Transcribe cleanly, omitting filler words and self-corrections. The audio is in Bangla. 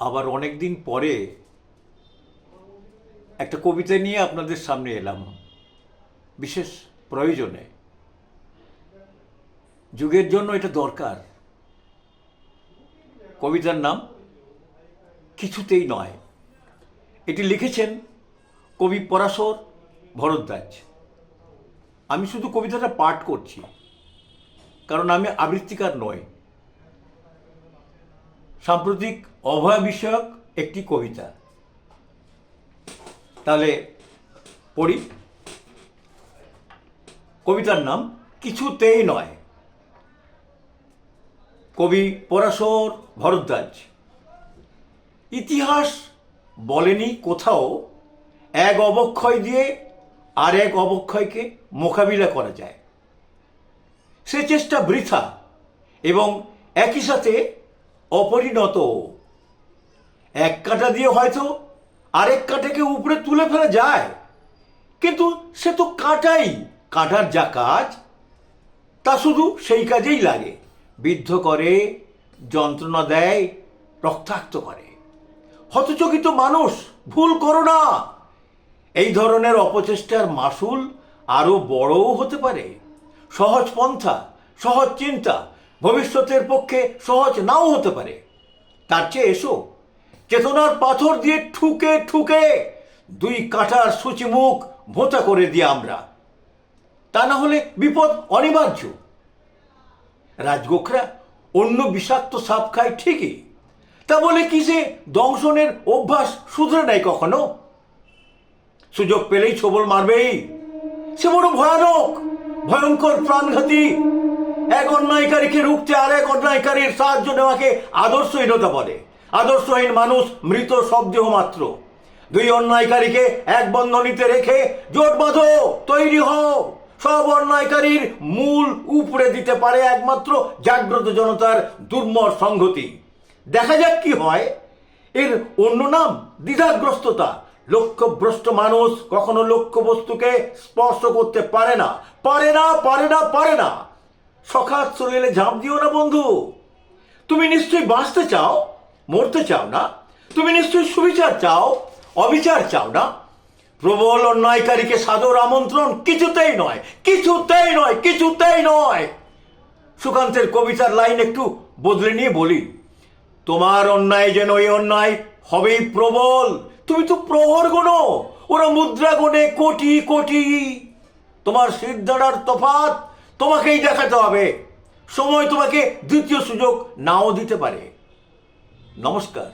আবার অনেক দিন পরে একটা কবিতা নিয়ে আপনাদের সামনে এলাম বিশেষ প্রয়োজনে। যুগের জন্য এটা দরকার। কবিতার নাম কিছুতেই নয়। এটি লিখেছেন কবি পরাশর ভরদ্বাজ। আমি শুধু কবিতাটা পাঠ করছি, কারণ আমি আবৃত্তিকার নই। সাম্প্রতিক অভয়া বিষয়ক একটি কবিতা। তাহলে পড়ি। কবিতার নাম কিছুতেই নয়। কবি পরাশর ভরদ্বাজ। ইতিহাস বলেনি কোথাও এক অবক্ষয় দিয়ে আর এক অবক্ষয়কে মোকাবিলা করা যায়। সে চেষ্টা বৃথা এবং একই সাথে অপরিণত। এক কাঁটা দিয়ে হয়তো আরেক কাঁটাকে উপরে তুলে ফেলা যায়, কিন্তু সে তো কাঁটাই। কাঁটার যা কাজ তা শুধু সেই কাজেই লাগে। বিদ্ধ করে, যন্ত্রণা দেয়, রক্তাক্ত করে। হতচকিত মানুষ, ভুল করো না। এই ধরনের অপচেষ্টার মাসুল আরো বড়ও হতে পারে। সহজ পন্থা, সহজ চিন্তা ভবিষ্যতের পক্ষে সহজ নাও হতে পারে। তার চেয়ে এসো চেতনার পাথর দিয়ে ঠুকে ঠুকে দুই কাঁটার সূচি মুখ ভোঁতা করে দিয়ে আমরা। তা না হলে বিপদ অনিবার্য। রাজগোখরা অন্য বিষাক্ত সাপ খায় ঠিকই, তা বলে কি সে দংশনের অভ্যাস শুধরে নেয় কখনো? সুযোগ পেলেই ছোবল মারবেই। সে বড় ভয়ানক, ভয়ঙ্কর, প্রাণঘাতী। এক অন্যায়কারীকে রুখতে আর এক অন্যায়কারীর সাহায্য নেওয়াকে আদর্শহীনতা বলে। আদর্শহীন মানুষ মৃত শবদেহ মাত্র। দুই অন্যায়কারীকে এক বন্ধনীতে রেখে জোট বাঁধো, তৈরি হও। সব অন্যায়কারীর মূল উপড়ে দিতে পারে একমাত্র জাগ্রত জনতার দুর্মর সংহতি। দেখা যাক কি হয়। এর অন্য নাম দ্বিধাগ্রস্ততা। লক্ষ্যভ্রষ্ট মানুষ কখনো লক্ষ্যবস্তুকে স্পর্শ করতে পারে না, পারে না, পারে না, পারে না। সখাত শরীরে ঝাঁপ দিও না বন্ধু। তুমি নিশ্চয়ই বাঁচতে চাও, মরতে চাও না। তুমি নিশ্চয়ই সুবিচার চাও, অবিচার চাও না। প্রবল অন্যায়কারীকে সাদর আমন্ত্রণ কিছুতেই নয়, কিছুতেই নয়, কিছুতেই নয়। সুকান্তের কবিতার লাইন একটু বদলে নিয়ে বলি। তোমার অন্যায় যেন এই অন্যায় হবেই প্রবল। তুমি তো প্রহর গোনো, ওরা মুদ্রা গোনে কোটি কোটি। তোমার সিদ্ধার তফাৎ তোমাকেই দেখাতে হবে। সময় তোমাকে দ্বিতীয় সুযোগ নাও দিতে পারে। নমস্কার।